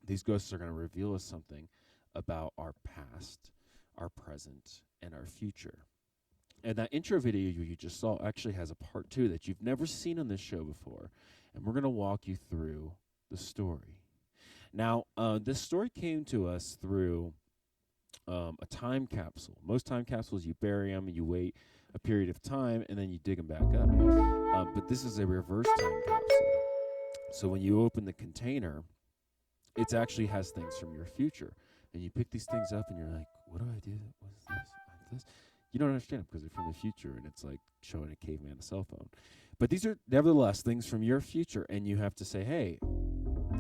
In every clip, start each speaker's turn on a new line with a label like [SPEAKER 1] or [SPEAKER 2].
[SPEAKER 1] these ghosts are going to reveal us something about our past, our present, and our future. And that intro video you just saw actually has a part two that you've never seen on this show before. And we're going to walk you through the story. Now, this story came to us through a time capsule. Most time capsules, you bury them, you wait a period of time, and then you dig them back up. But this is a reverse time capsule. So when you open the container, it actually has things from your future. And you pick these things up, and you're like, what do I do? What is this? Like this? You don't understand it because they're from the future, and it's like showing a caveman a cell phone. But these are nevertheless things from your future, and you have to say, hey,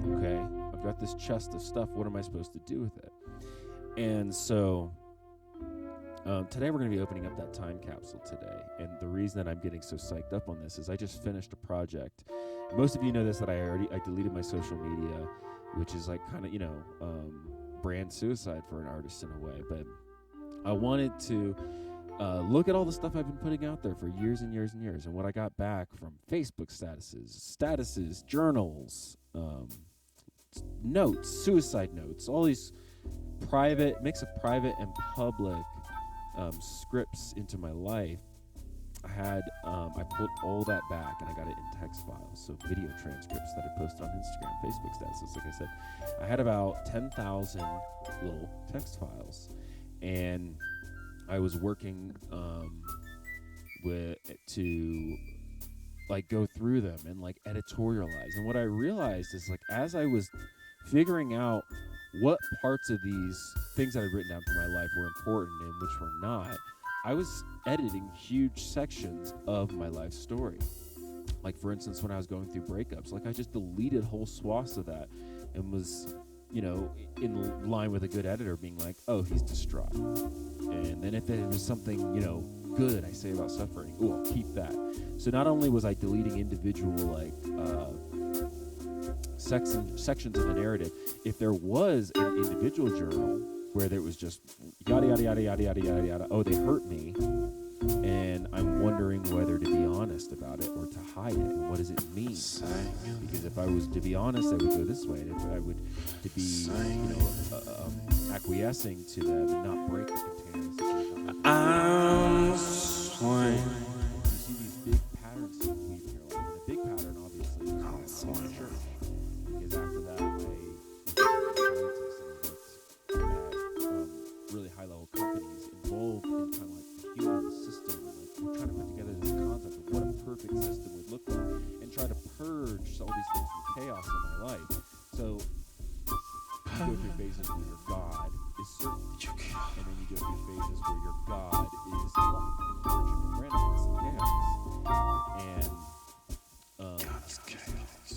[SPEAKER 1] okay, I've got this chest of stuff. What am I supposed to do with it? And so today we're going to be opening up that time capsule today. And the reason that I'm getting so psyched up on this is I just finished a project. Most of you know this, that I deleted my social media, which is like kind of, brand suicide for an artist in a way. But I wanted to look at all the stuff I've been putting out there for years and years and years, and what I got back from Facebook statuses, journals, notes, suicide notes, all these mix of private and public scripts into my life. I pulled all that back, and I got it in text files, so video transcripts that I posted on Instagram, Facebook statuses. Like I said, I had about 10,000 little text files, and I was working to like go through them and like editorialize. And what I realized is, like, as I was figuring out what parts of these things that I'd written down for my life were important and which were not, I was editing huge sections of my life story. Like, for instance, when I was going through breakups, like, I just deleted whole swaths of that and was, in line with a good editor being like, oh, he's distraught. And then if there was something, good I say about suffering, oh, I'll keep that. So not only was I deleting individual, like, sections of the narrative, if there was an individual journal where there was just yada, yada, yada, yada, yada, yada, yada, oh, they hurt me, and I'm wondering whether to be honest about it or to hide it, and what does it mean? Because if I was to be honest, I would go this way, and if I would to be, acquiescing to them and not break the container. I'm swing. You see these big patterns that weave in your life, and a big pattern, obviously, is my church. Because after that, really high-level companies involved in kind of like the human system. And like, we're trying to put together this concept of what a perfect system would look like, and try to purge all these things from chaos in my life. So you go through phases where your God is certainty, and then you go through phases where your God is luck and fortune and randomness and chaos. And God is chaos.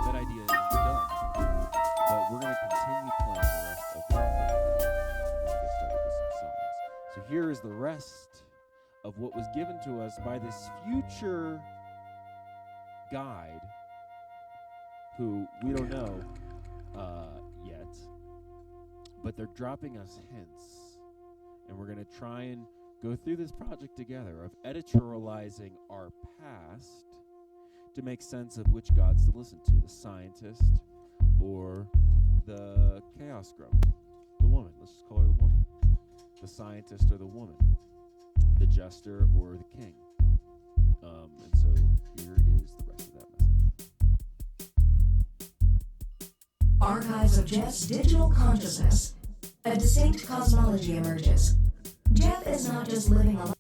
[SPEAKER 1] That idea is done, but we're going to continue playing the rest of the program. We're going to get started with some songs. So here is the rest of what was given to us by this future guide, who we don't know yet, but they're dropping us hints, and we're going to try and go through this project together of editorializing our past to make sense of which gods to listen to, the scientist or the chaos gremlin, the woman. Let's just call her the woman. The scientist or the woman, the jester or the king. And so here is the rest of that message.
[SPEAKER 2] Archives of Jeff's digital consciousness. A distinct cosmology emerges. Jeff is not just living a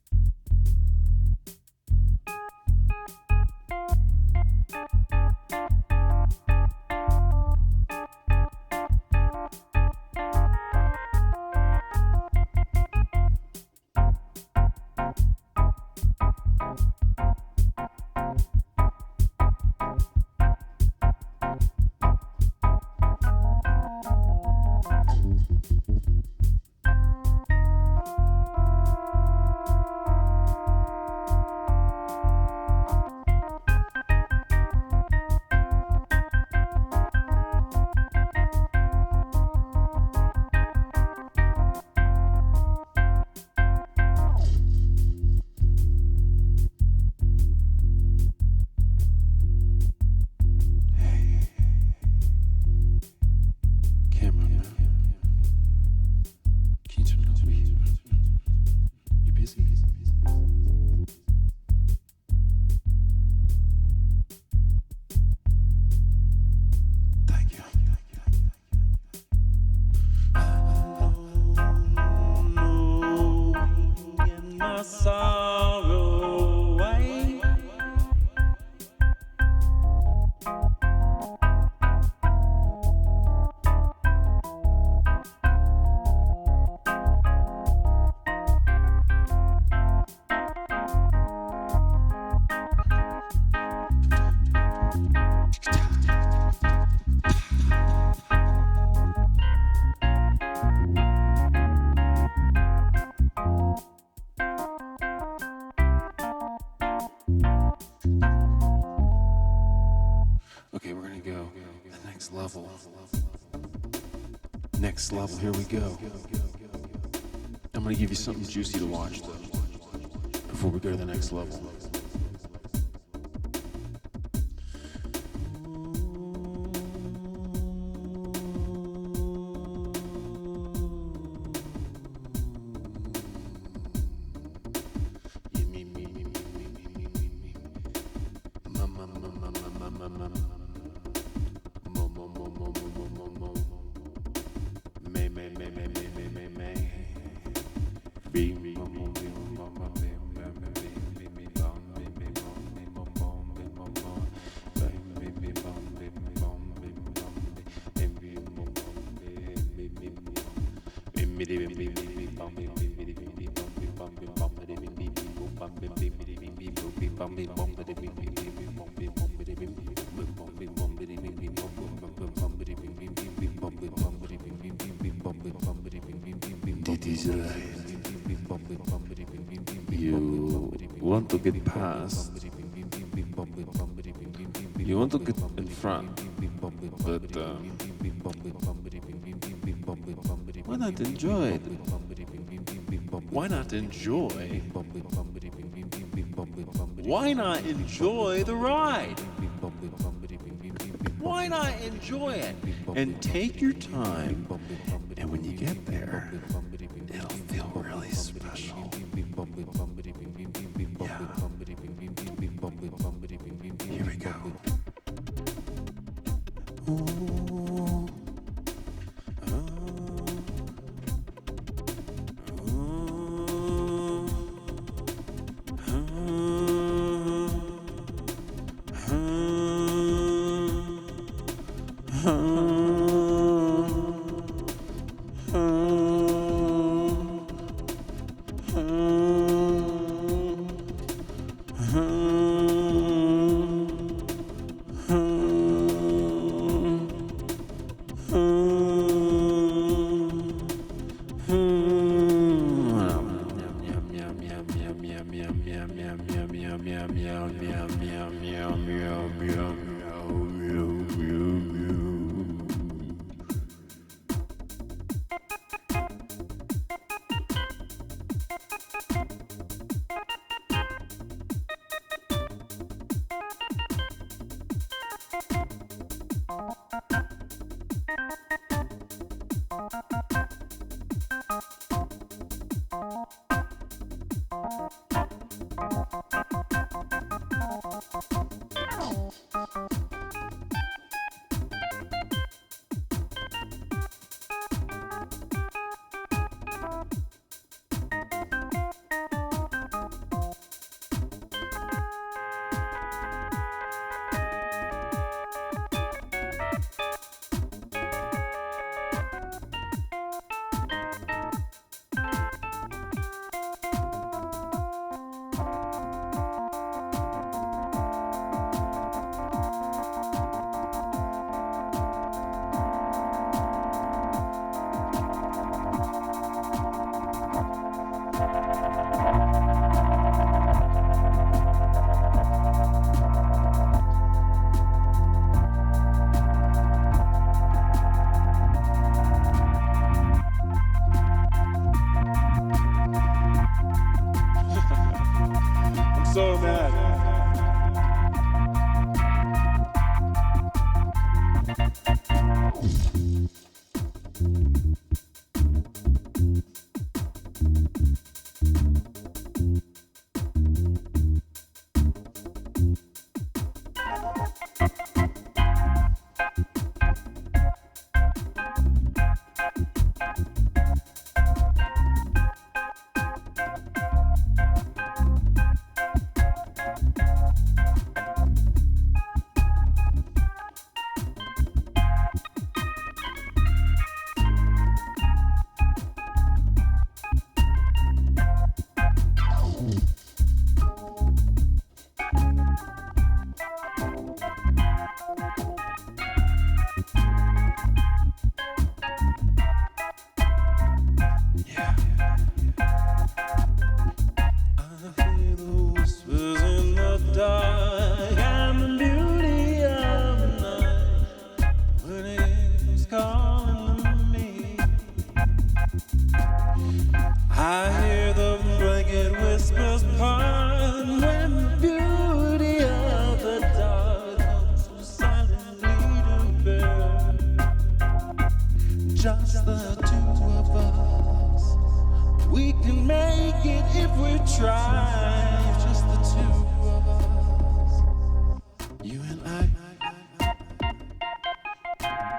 [SPEAKER 1] next level. Next level, here we go. I'm gonna give you something juicy to watch though, before we go to the next level. You want to get past, you want to get in front, but why not enjoy it? Why not enjoy? Why not enjoy the ride? Why not enjoy it? And take your time, and when you get there, it'll feel really special. Yeah. Here we go. Ooh.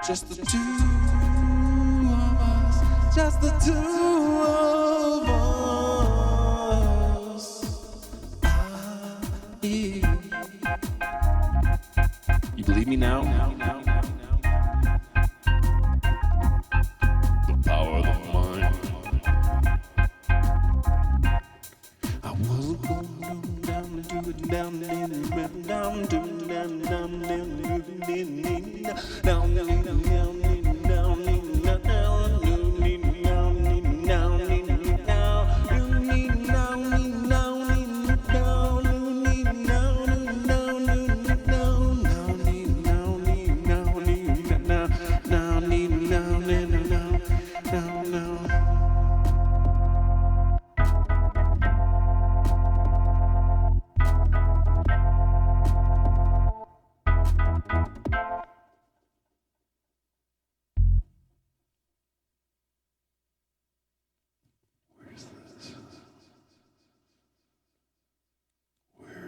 [SPEAKER 1] just the two of us, just the two of us. You believe me now? The power of the mind. I wasn't going down to it down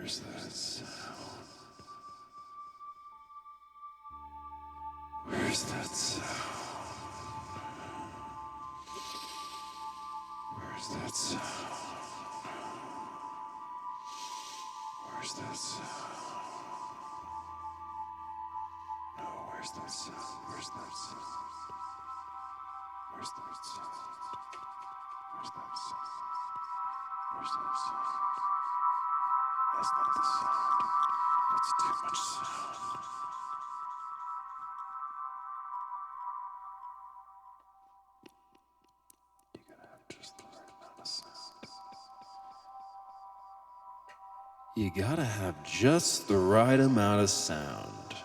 [SPEAKER 1] Where's that sound? Where's that sound? Where's that sound? Where's that sound? No, where's that sound? Where's that sound? Where's that sound? Where's that sound? Where's that sound? That's not the sound. That's too much sound. You gotta have just the right amount of sound. You gotta have just the right amount of sound.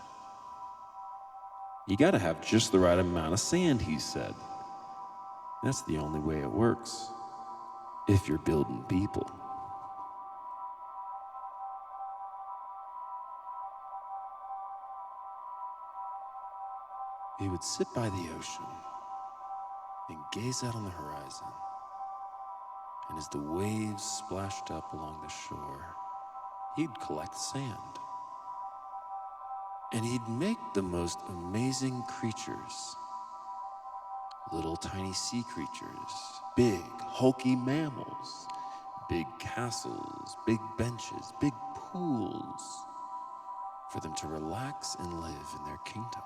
[SPEAKER 1] You gotta have just the right amount of sand, he said. That's the only way it works. If you're building people. He would sit by the ocean and gaze out on the horizon. And as the waves splashed up along the shore, he'd collect sand. And he'd make the most amazing creatures. Little tiny sea creatures, big hulky mammals, big castles, big benches, big pools, for them to relax and live in their kingdom.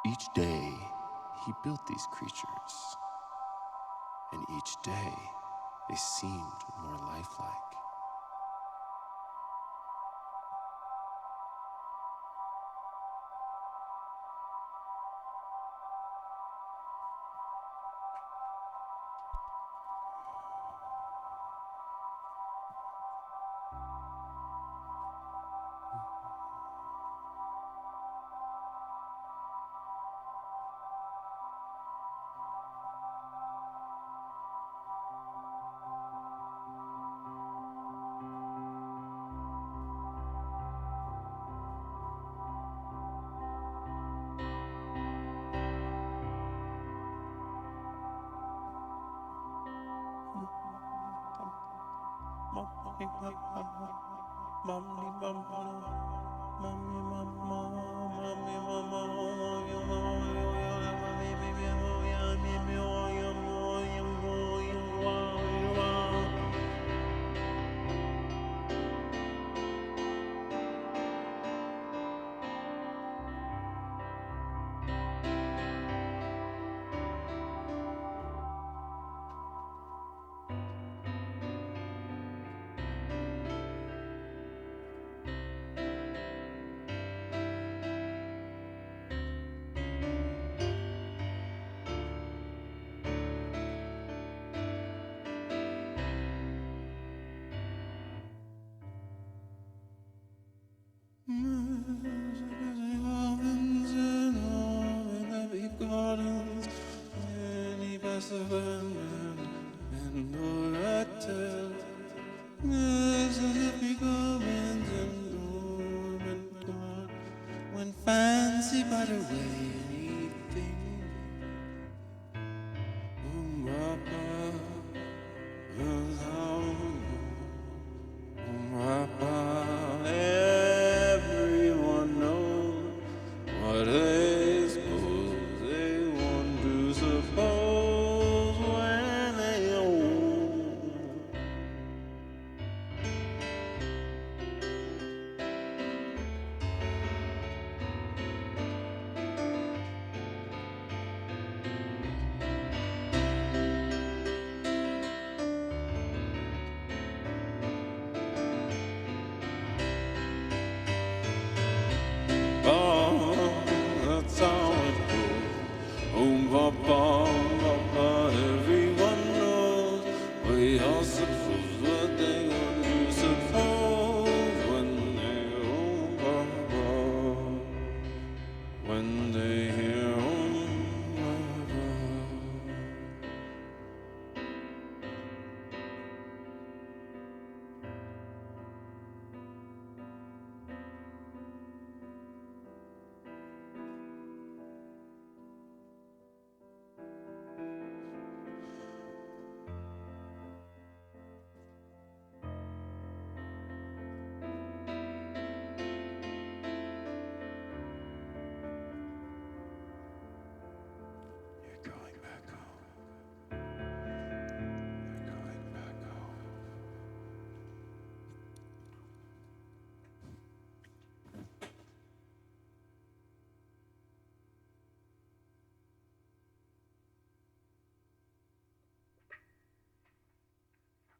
[SPEAKER 1] Each day, he built these creatures, and each day, they seemed more lifelike.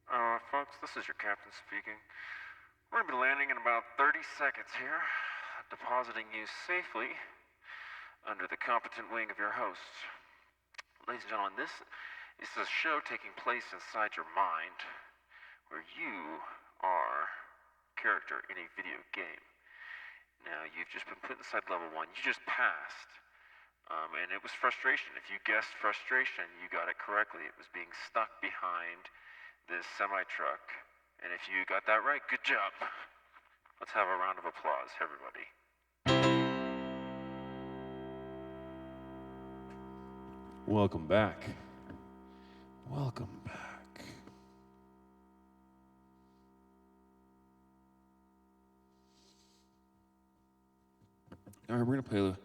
[SPEAKER 3] Folks, this is your captain speaking. We're going to be landing in about 30 seconds here, depositing you safely under the competent wing of your hosts. Ladies and gentlemen, this is a show taking place inside your mind, where you are a character in a video game. Now, you've just been put inside level 1. You just passed. And it was frustration. If you guessed frustration, you got it correctly. It was being stuck behind this semi-truck. And if you got that right, good job. Let's have a round of applause, everybody.
[SPEAKER 1] Welcome back. Welcome back. All right, we're going to play a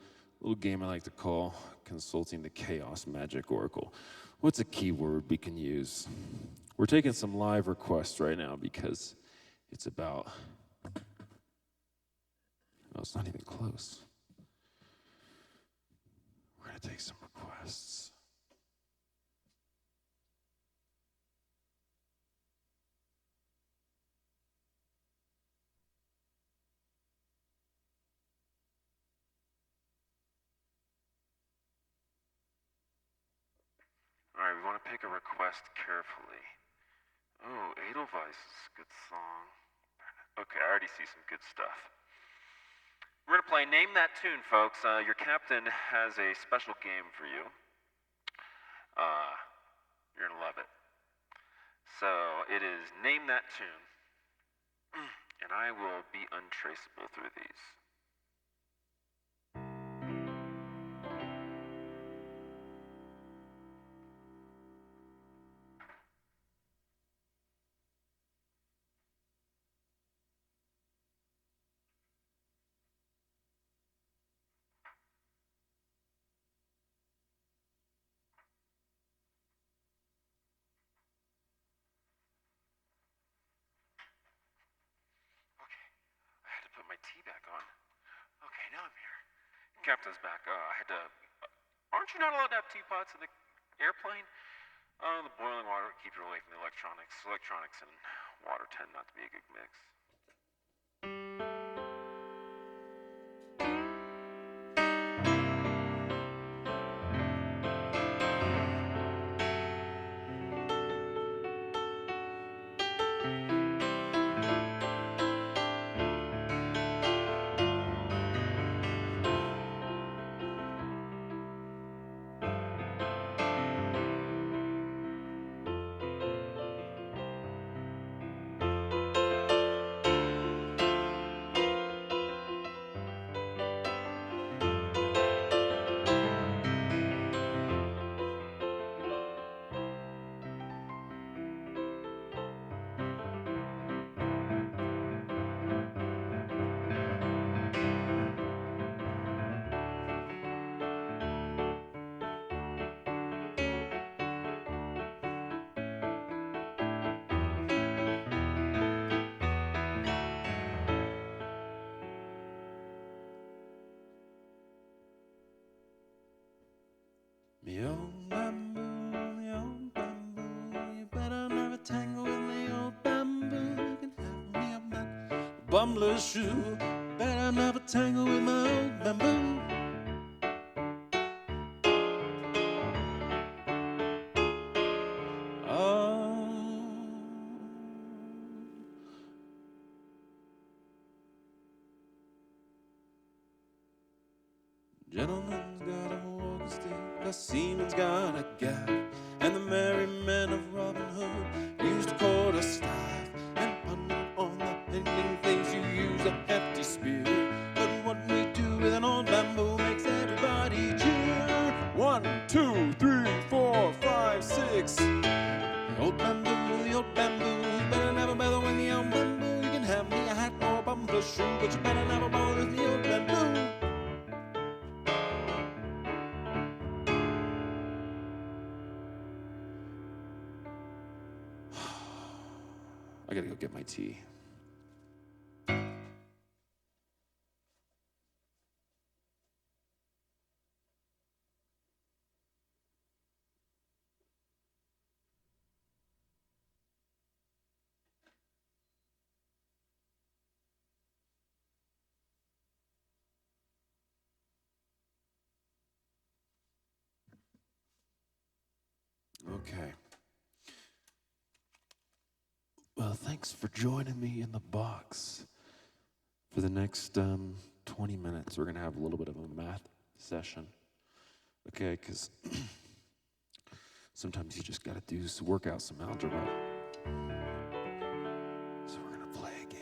[SPEAKER 1] little game I like to call Consulting the Chaos Magic Oracle. What's a keyword we can use? We're taking some live requests right now because it's about... Oh, it's not even close. We're going to take some requests.
[SPEAKER 3] Alright, we want to pick a request carefully. Oh, Edelweiss is a good song. Okay, I already see some good stuff. We're going to play Name That Tune, folks. Your captain has a special game for you. You're going to love it. So, it is Name That Tune. And I will be untraceable through these. I had to put my tea back on. Okay, now I'm here. Captain's back. I had to... Aren't you not allowed to have teapots in the airplane? The boiling water keeps you away from the electronics. Electronics and water tend not to be a good mix.
[SPEAKER 1] Me old bamboo, you better never tangle with me old bamboo. You can have me up that bumbler's shoe. Better never tangle with my old bamboo. Gentleman's got a walking stick, a seaman's got a gaff, and the merry men of Robin Hood used a cord of staff, and punning on the pending things you use a hefty spear. But what we do with an old bamboo makes everybody cheer. 1, 2, 3, 4, 5, 6. The old bamboo, better never bother with the old bamboo. You can have me a hat or a bumper shoe, but you better never bother with the old bamboo. I gotta go get my tea. Okay. Well, thanks for joining me in the box. For the next 20 minutes, we're going to have a little bit of a math session. Okay, because sometimes you just got to work out some algebra. So we're going to play a game.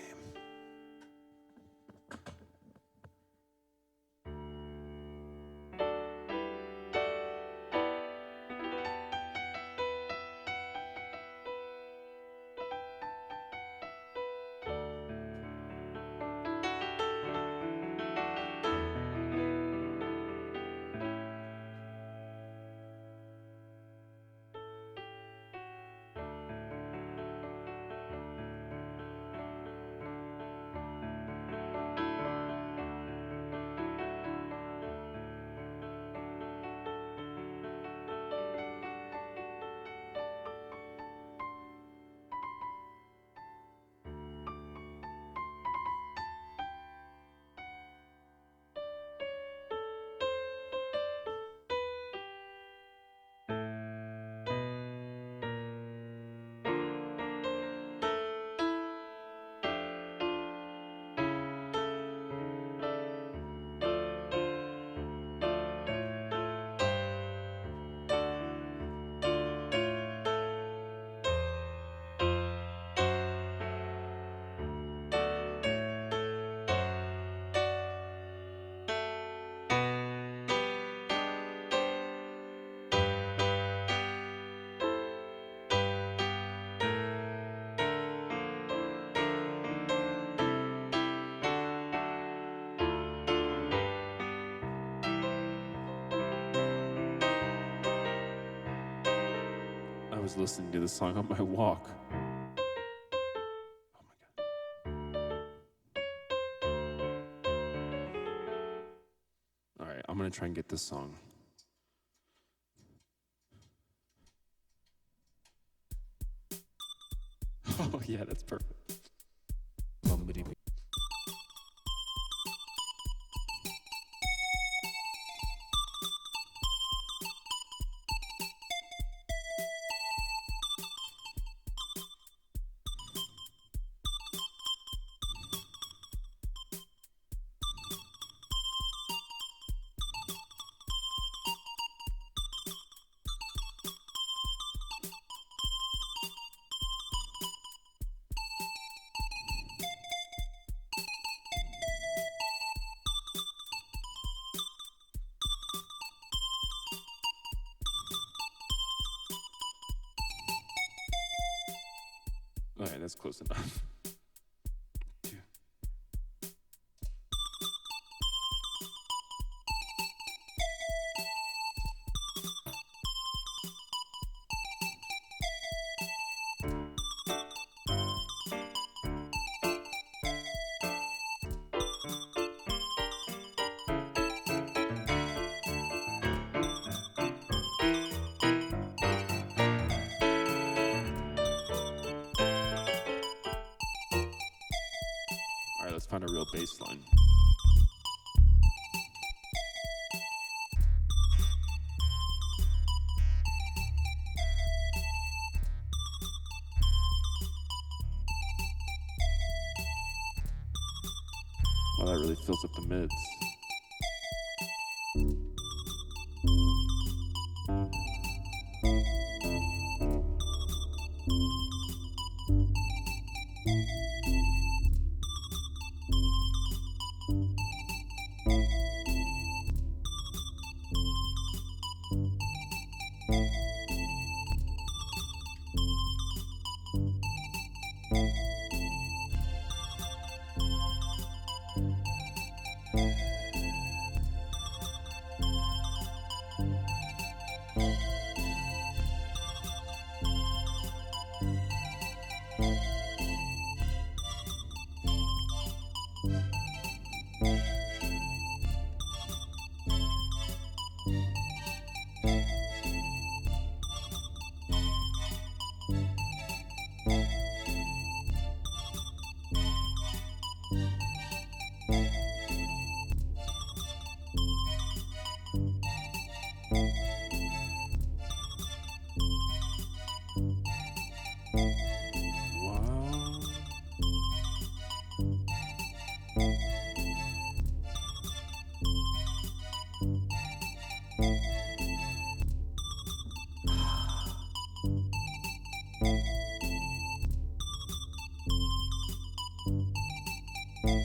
[SPEAKER 1] I was listening to the song on my walk. Oh my God. All right, I'm going to try and get this song. Oh, yeah, that's perfect. All right, that's close enough. Two. All right, let's find a real bass line. Well, that really fills up the mids. Yeah.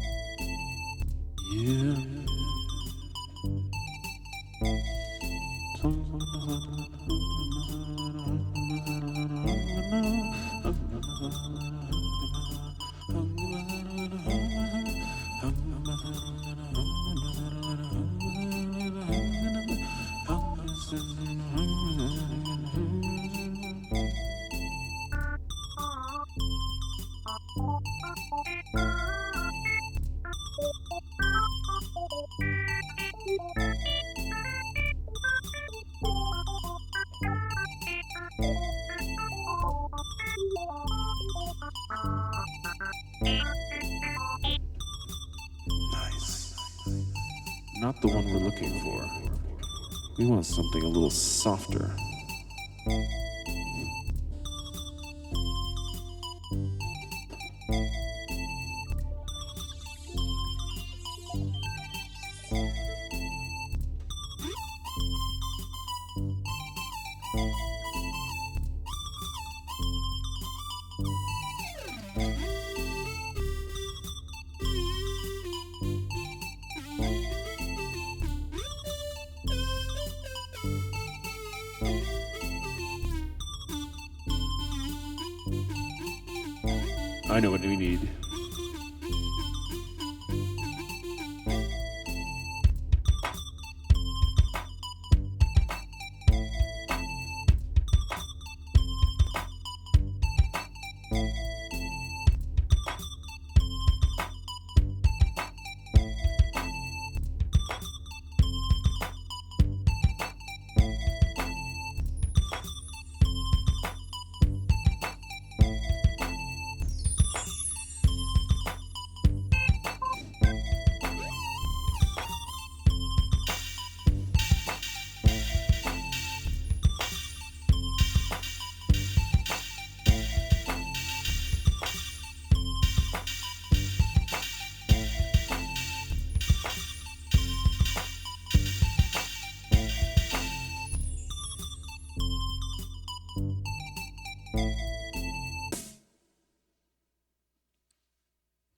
[SPEAKER 1] Nice. Not the one we're looking for. We want something a little softer. I know what we need.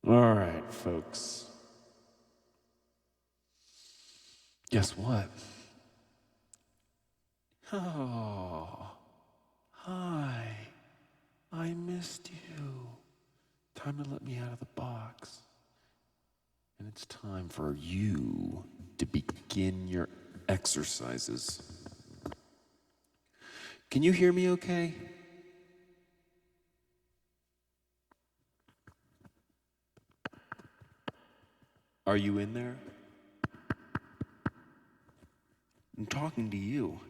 [SPEAKER 1] All right, folks. Guess what? Oh, hi. I missed you. Time to let me out of the box. And it's time for you to begin your exercises. Can you hear me okay? Are you in there? I'm talking to you.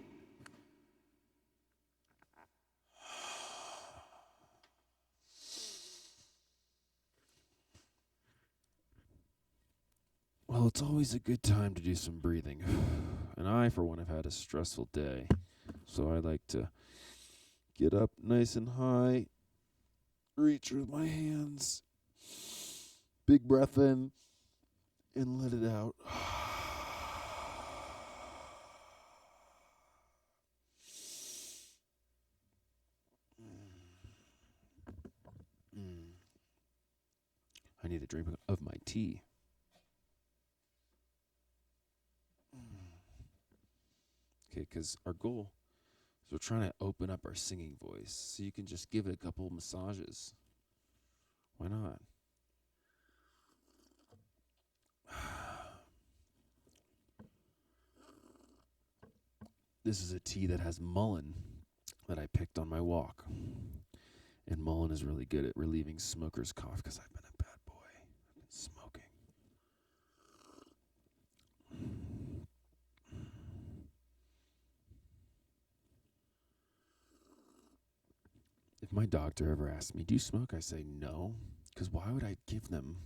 [SPEAKER 1] Well, it's always a good time to do some breathing. And I, for one, have had a stressful day. So I like to get up nice and high, reach with my hands, big breath in, and let it out. I need a drink of my tea. Okay, because our goal is we're trying to open up our singing voice, so you can just give it a couple massages. Why not? This is a tea that has mullein that I picked on my walk. And mullein is really good at relieving smoker's cough because I've been a bad boy. I've been smoking. If my doctor ever asks me, do you smoke? I say no, because why would I give them?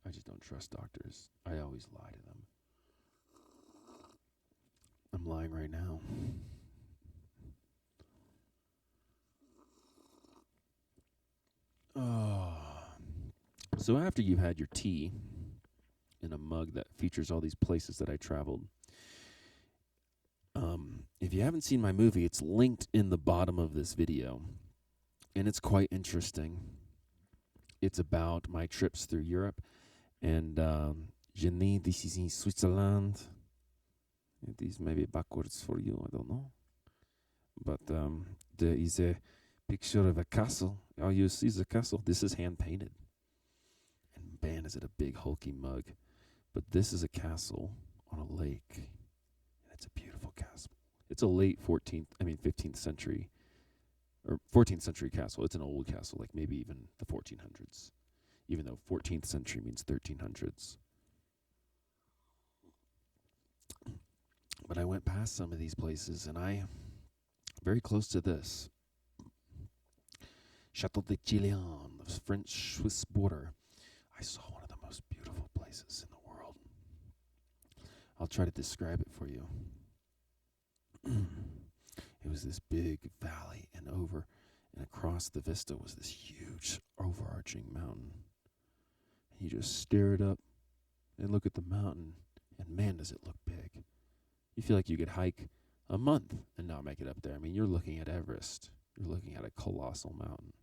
[SPEAKER 1] I just don't trust doctors. I always lie to them. I'm lying right now. Oh. So after you've had your tea in a mug that features all these places that I traveled, if you haven't seen my movie, it's linked in the bottom of this video, and it's quite interesting. It's about my trips through Europe. And Jenny, this is in Switzerland. These may be backwards for you, I don't know. But there is a picture of a castle. Oh, you see the castle? This is hand painted. And man, is it a big hulky mug. But this is a castle on a lake. And it's a beautiful castle. It's a late 15th century, or 14th century castle. It's an old castle, like maybe even the 1400s, even though 14th century means 1300s. But I went past some of these places, and very close to this, Chateau de Chillon, the French-Swiss border, I saw one of the most beautiful places in the world. I'll try to describe it for you. It was this big valley, and across the vista was this huge overarching mountain. And you just stare it up and look at the mountain, and man, does it look big. You feel like you could hike a month and not make it up there. I mean, you're looking at Everest. You're looking at a colossal mountain.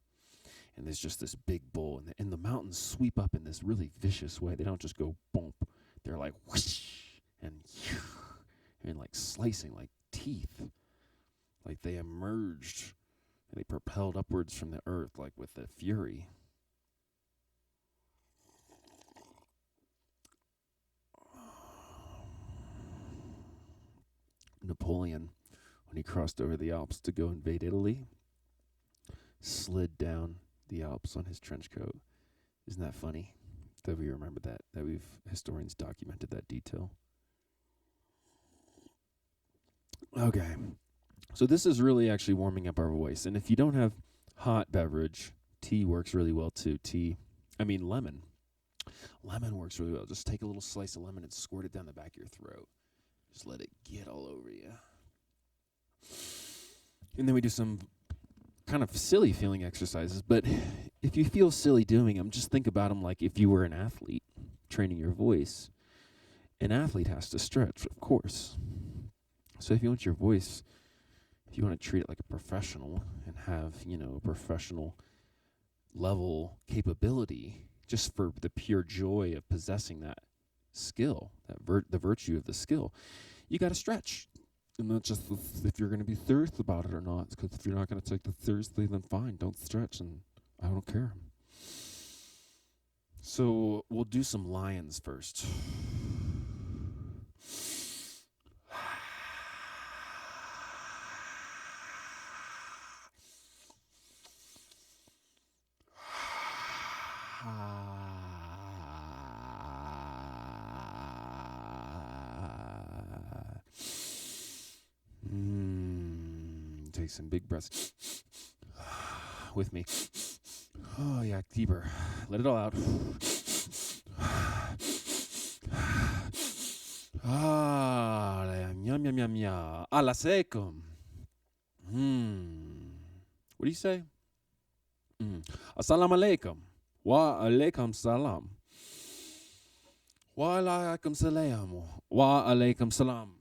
[SPEAKER 1] And there's just this big bowl, and the mountains sweep up in this really vicious way. They don't just go bump. They're like whoosh and like slicing like teeth. Like they emerged and they propelled upwards from the earth like with a fury. Napoleon, when he crossed over the Alps to go invade Italy, slid down the Alps on his trench coat. Isn't that funny that we remember that historians documented that detail? Okay. So this is really actually warming up our voice. And if you don't have hot beverage, tea works really well too. Lemon. Lemon works really well. Just take a little slice of lemon and squirt it down the back of your throat. Just let it get all over you. And then we do some kind of silly feeling exercises. But if you feel silly doing them, just think about them like if you were an athlete training your voice. An athlete has to stretch, of course. So if you want your voice, if you want to treat it like a professional and have, a professional level capability, just for the pure joy of possessing that skill, the virtue of the skill, you got to stretch. And not just if you're going to be thirsty about it or not. Because if you're not going to take the thirsty, then fine, don't stretch, and I don't care. So we'll do some lions first. Take some big breaths with me. Oh, yeah, deeper. Let it all out. Yum, yum, yum, yum. Ala sekum. What do you say? Assalamu alaikum. Wa alaikum salam. Wa alaikum salam. Wa alaikum salam.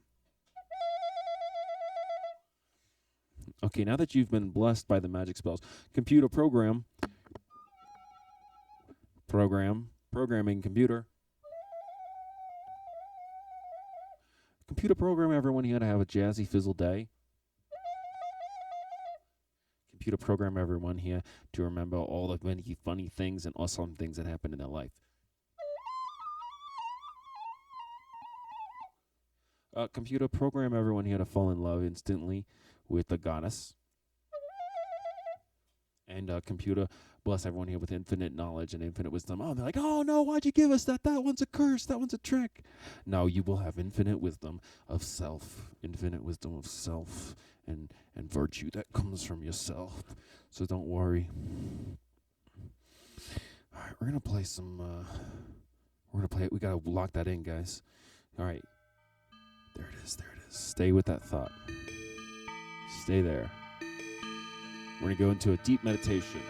[SPEAKER 1] Okay, now that you've been blessed by the magic spells, computer programming computer. Computer program everyone here to have a jazzy fizzle day. Computer program everyone here to remember all the many funny things and awesome things that happen in their life. Computer program everyone here to fall in love instantly with the goddess. And computer bless everyone here with infinite knowledge and infinite wisdom. Oh, they're like, oh no, why'd you give us that? That one's a curse. That one's a trick. No, you will have infinite wisdom of self and virtue that comes from yourself. So don't worry. All right, we're gonna play some. We gotta lock that in, guys. All right, there it is. Stay with that thought. Stay there. We're going to go into a deep meditation.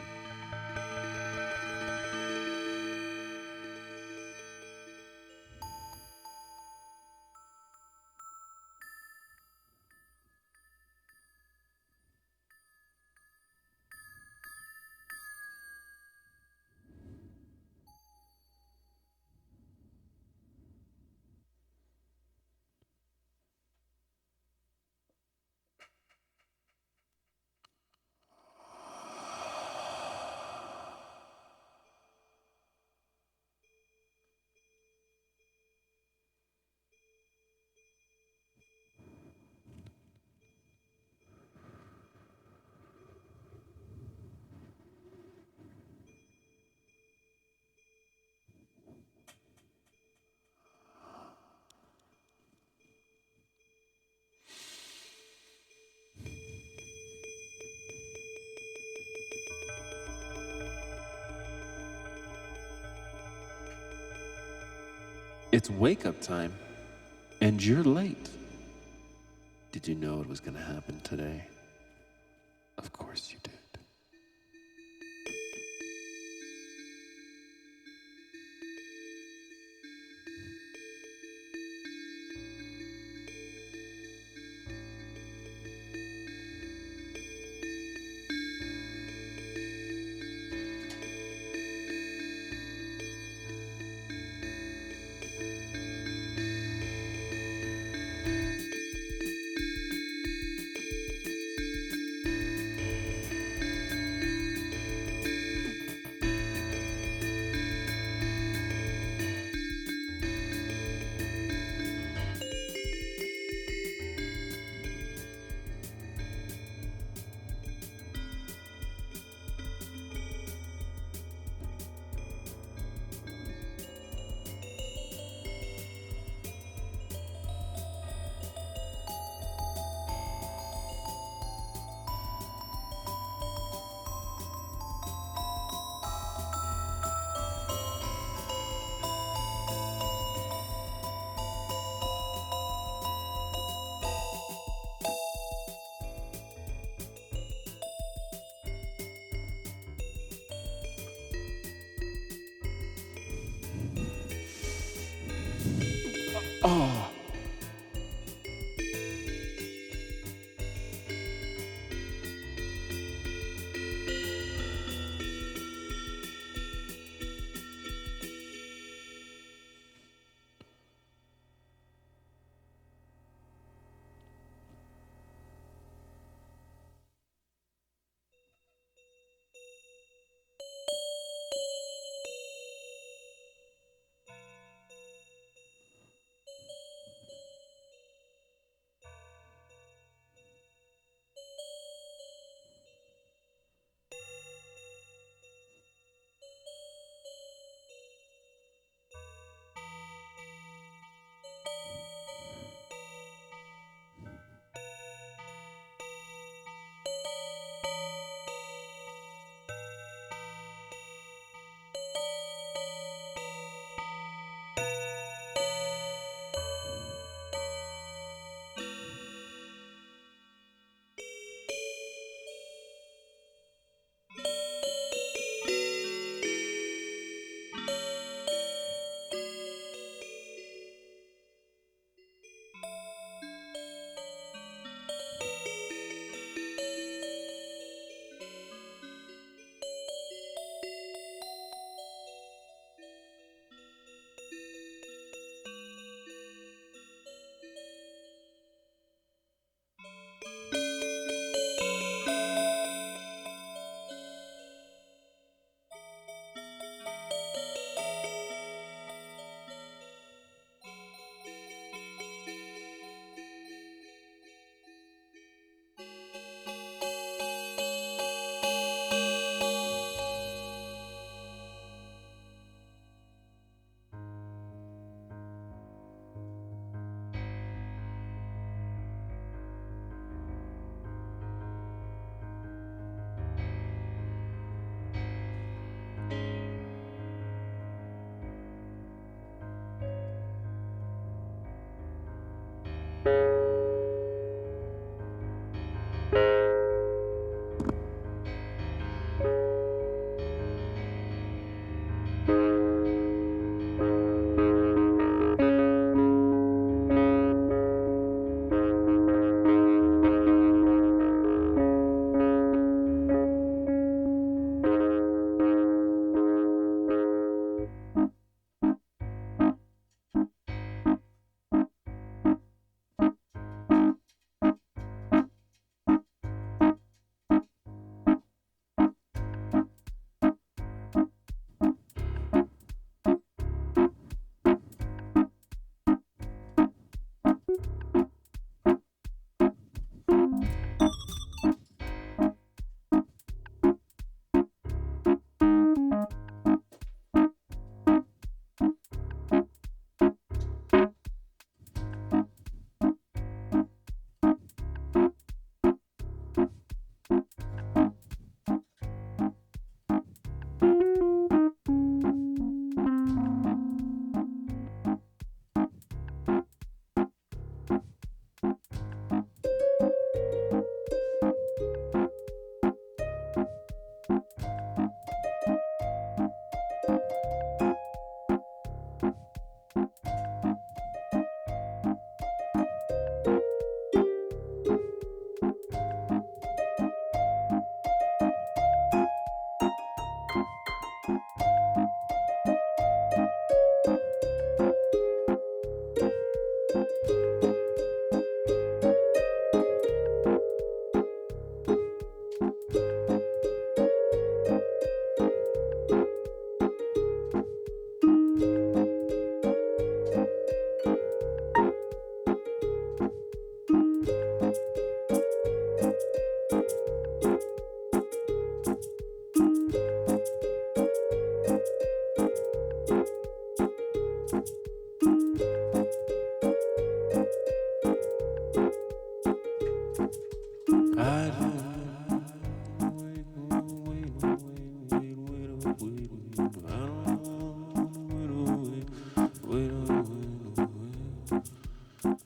[SPEAKER 1] It's wake up time, and you're late. Did you know it was going to happen today? Of course you did.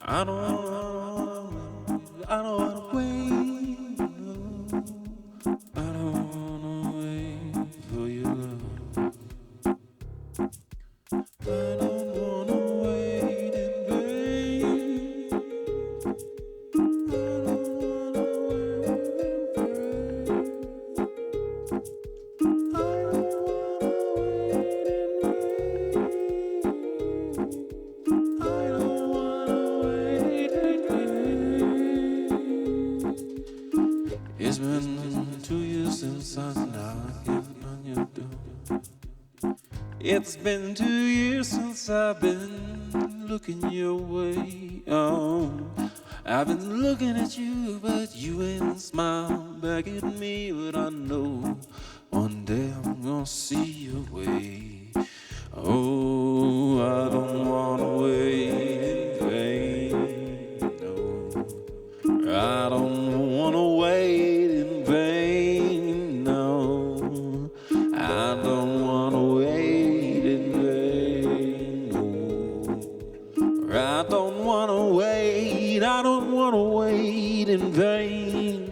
[SPEAKER 1] I don't wanna wait. No. I don't wanna wait for your love. I don't wanna wait in vain. I don't wanna wait in vain. I don't wanna wait in vain. I don't wanna wait in vain. It's been 2 years since I knocked on your door. It's been 2 years since I've been looking your way. Oh, I've been looking at you, but you ain't smiled back at me. But I know one day I'm gonna see your way. Oh, I don't wanna wait in vain. No, I don't wanna wait in vain. No, I don't wanna wait in vain. No, I don't wanna wait. I don't wanna wait in vain.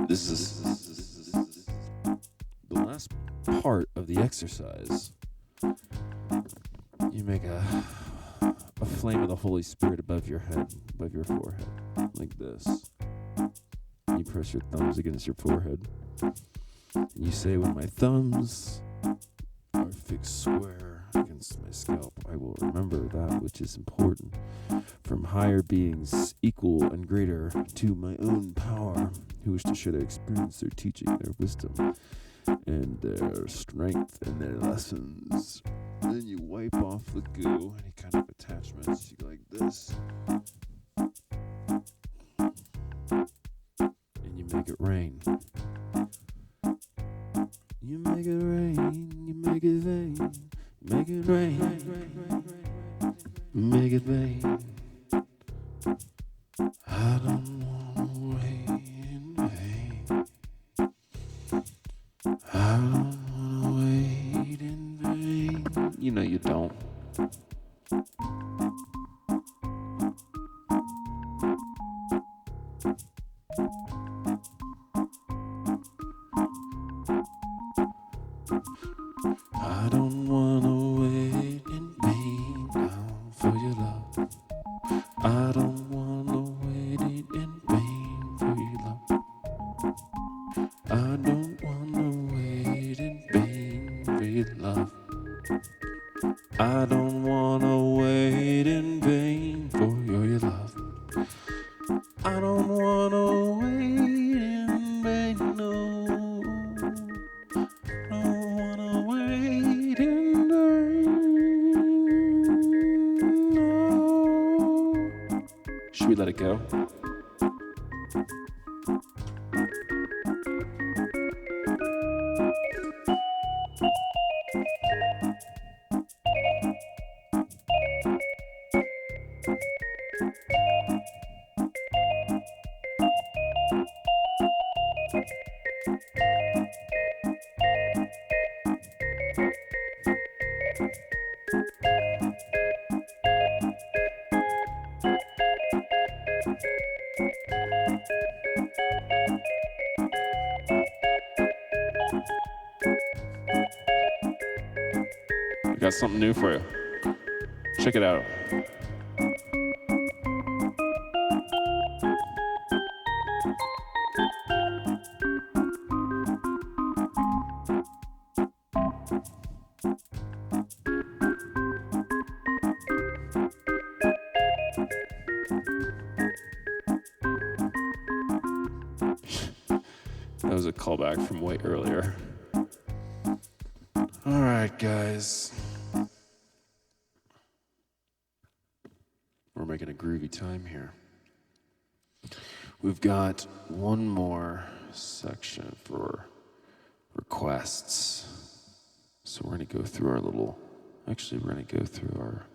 [SPEAKER 1] This is the last part of the exercise. You make a flame of the Holy Spirit above your head, above your forehead, like this. You press your thumbs against your forehead. And you say, when my thumbs are fixed square against my scalp, I will remember that which is important from higher beings equal and greater to my own power, who wish to share their experience, their teaching, their wisdom, and their strength and their lessons. And then you wipe off the goo, any kind of attachments. You go like this. And you make it rain. You make it rain, you make it vain. Make it rain. Make it rain. I don't wanna wait in vain. I don't wanna wait in vain. You know you don't. I don't wanna wait in vain now for your love. I don't wanna wait in vain for your love. I don't wanna wait in vain for your love. I don't wanna wait in vain for your love. I don't wanna wait in vain, no. I don't wanna wait in vain, no. Should we let it go? We got something new for you. Check it out. That was a callback from way earlier. All right, guys. We're making a groovy time here. We've got one more section for requests. So we're going to go through our little, actually, we're going to go through our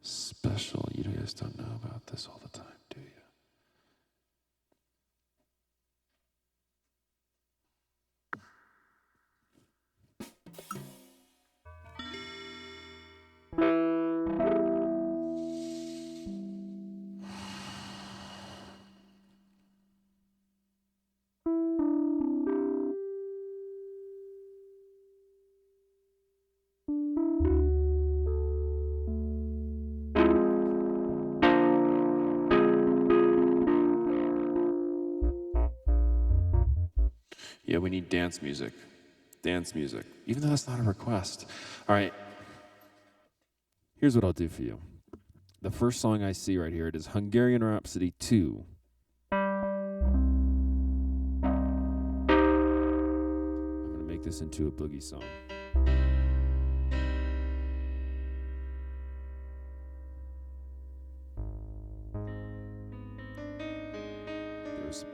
[SPEAKER 1] special. You guys don't know about this all the time, do you? Yeah, we need dance music. Dance music. Even though that's not a request. All right. Here's what I'll do for you. The first song I see right here, it is Hungarian Rhapsody 2. I'm going to make this into a boogie song. There's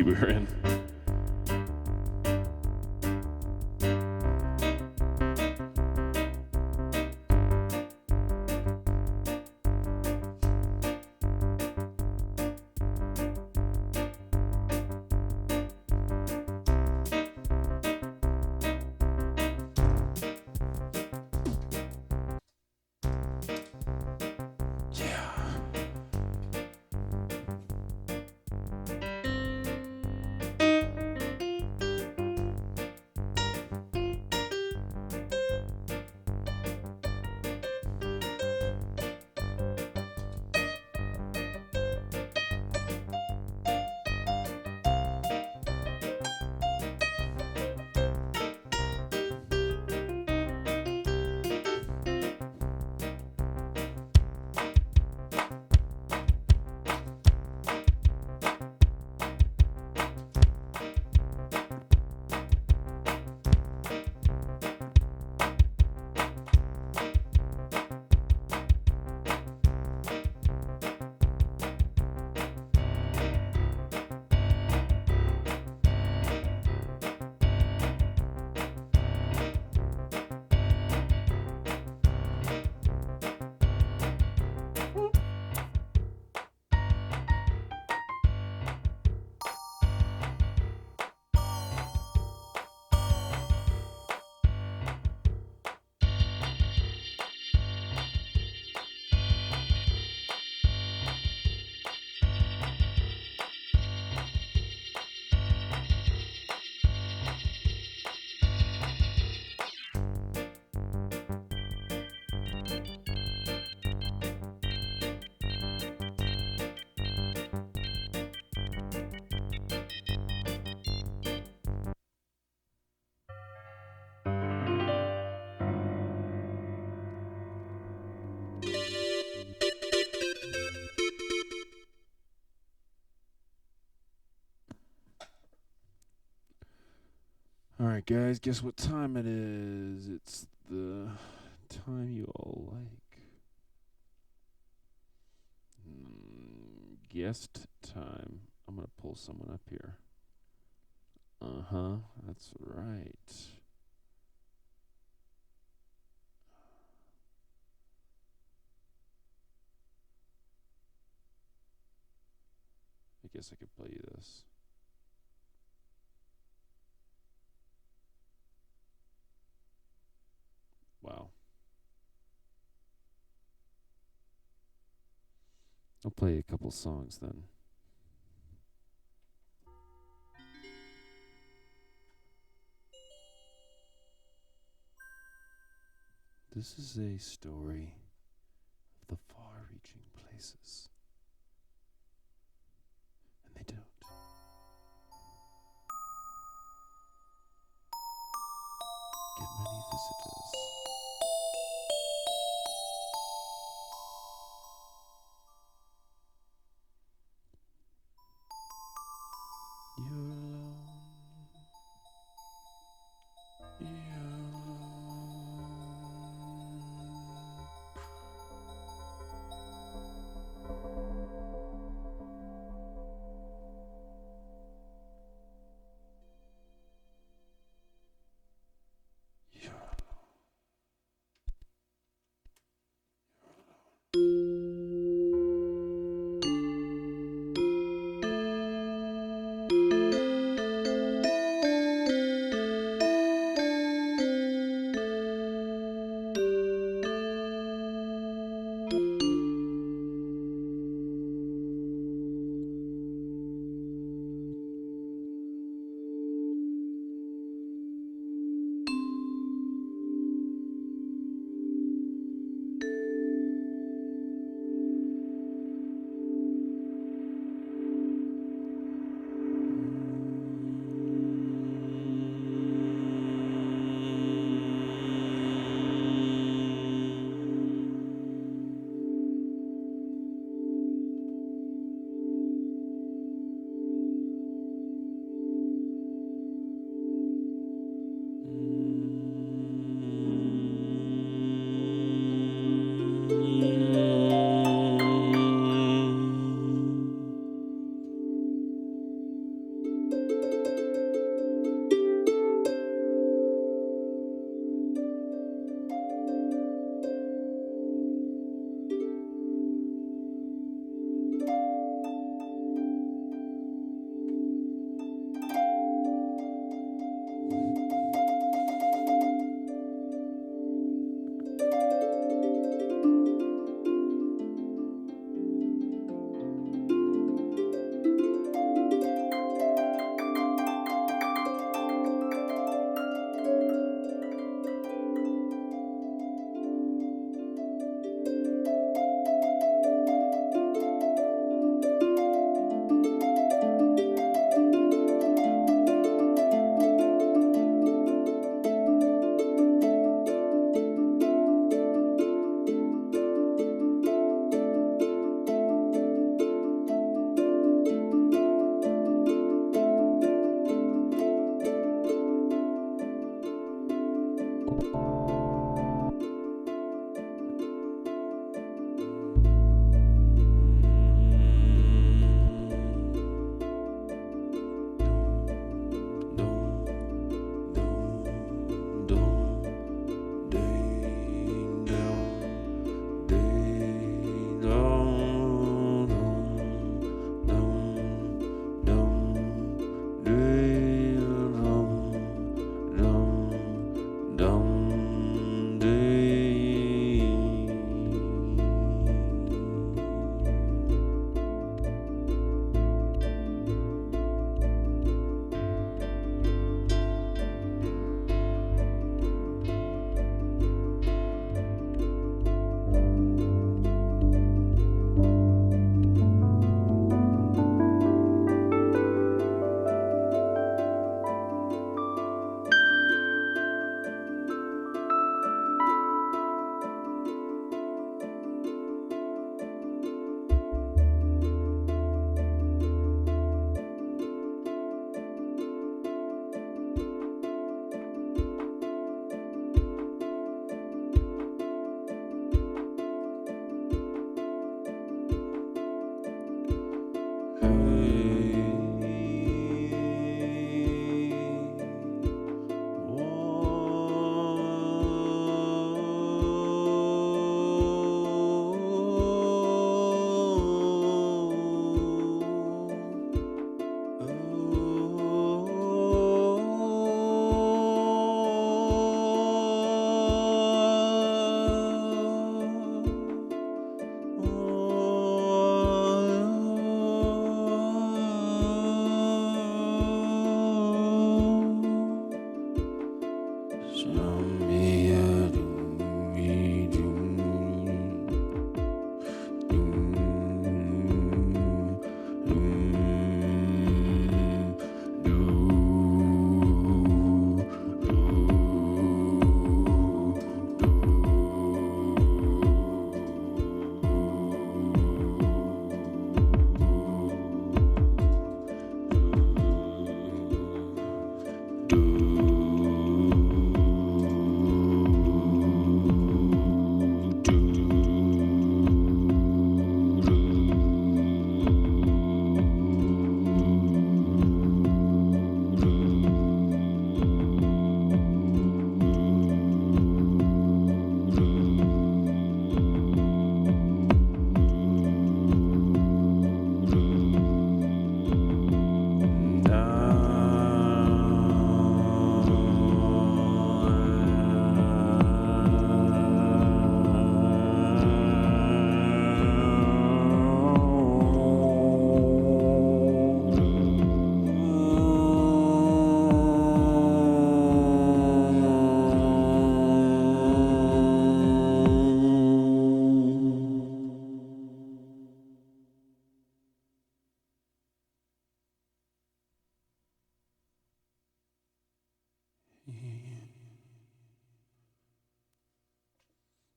[SPEAKER 1] movie we were in. All right, guys, guess what time it is? It's the time you all like. Guest time. I'm going to pull someone up here. That's right. I guess I could play you this. Wow. I'll play a couple songs then. This is a story of the far-reaching places. And they don't. Get many visitors. You're alone. You're alone. You're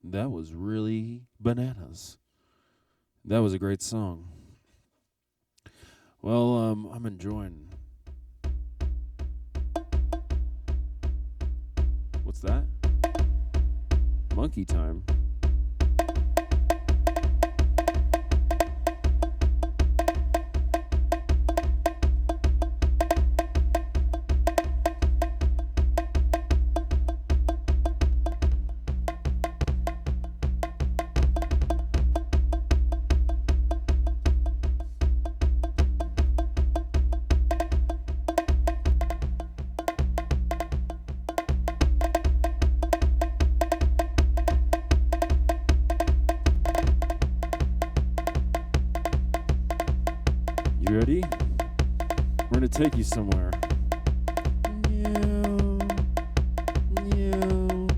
[SPEAKER 1] That was really bananas. That was a great song. Well, I'm enjoying. What's that? Monkey time. You ready? We're gonna take you somewhere. Meow. Meow.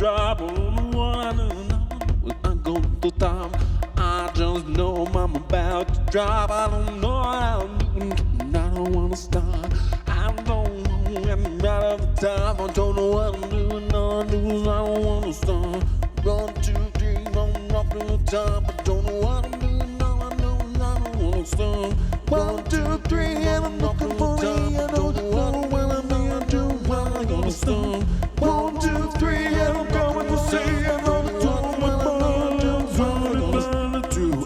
[SPEAKER 1] drop. I don't know what I do now. I'm going to stop. I just know I'm about to drop. I don't know what I'm doing. I don't want to stop. I don't know. I'm out of the top. I don't know what I'm doing. All I do is I don't want to stop. 1, 2, 3, I'm up to the top. I don't know what I'm doing. All I know is I don't want to stop. 1, 2, 3, and I'm looking for me. I don't know what I'm doing. When I'm gonna stop. 1, 2, 3, and I'm going to say I don't know what I'm gonna do.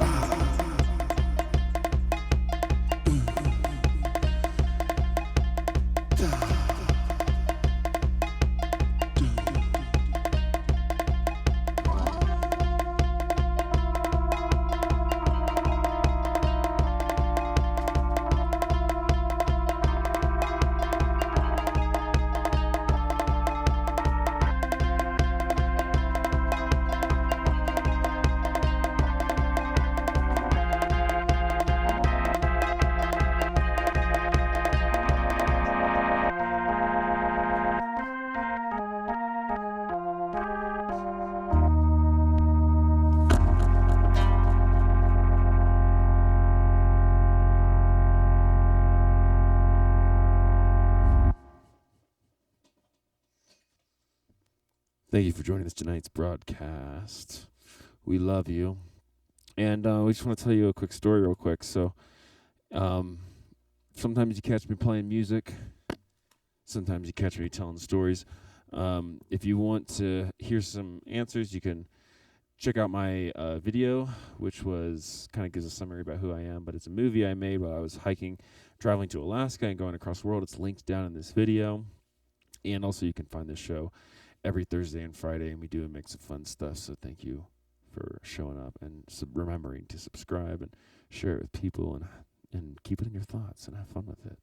[SPEAKER 1] Thank you for joining us tonight's broadcast. We love you. And we just want to tell you a quick story real quick. So sometimes you catch me playing music. Sometimes you catch me telling stories. If you want to hear some answers, you can check out my video, which was kind of gives a summary about who I am. But it's a movie I made while I was hiking, traveling to Alaska and going across the world. It's linked down in this video. And also you can find this show every Thursday and Friday, and we do a mix of fun stuff. So thank you for showing up and remembering to subscribe and share it with people and keep it in your thoughts and have fun with it.